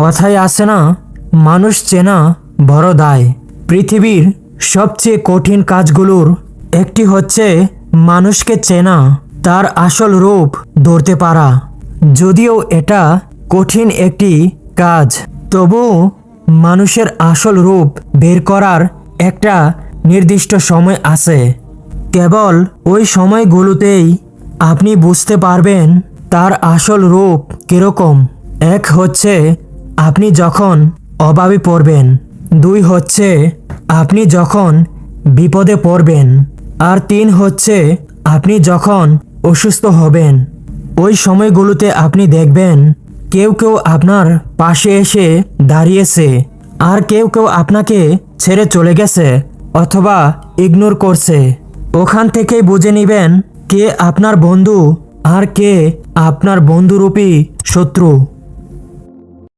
কথায় আছে না, মানুষ চেনা বড় দায়। পৃথিবীর সবচেয়ে কঠিন কাজগুলোর একটি হচ্ছে মানুষকে চেনা, তার আসল রূপ ধরতে পারা। যদিও এটা কঠিন একটি কাজ, তবুও মানুষের আসল রূপ বের করার একটা নির্দিষ্ট সময় আছে। কেবল ওই সময়গুলোতেই আপনি বুঝতে পারবেন তার আসল রূপ কীরকম। এক হচ্ছে আপনি যখন অভাবে পড়বেন, দুই হচ্ছে আপনি যখন বিপদে পড়বেন, আর তিন হচ্ছে আপনি যখন অসুস্থ হবেন। ওই সময়গুলোতে আপনি দেখবেন কেউ কেউ আপনার পাশে এসে দাঁড়িয়েছে, আর কেউ কেউ আপনাকে ছেড়ে চলে গেছে অথবা ইগনোর করছে। ওখান থেকেই বুঝে নেবেন কে আপনার বন্ধু আর কে আপনার বন্ধুরূপী শত্রু।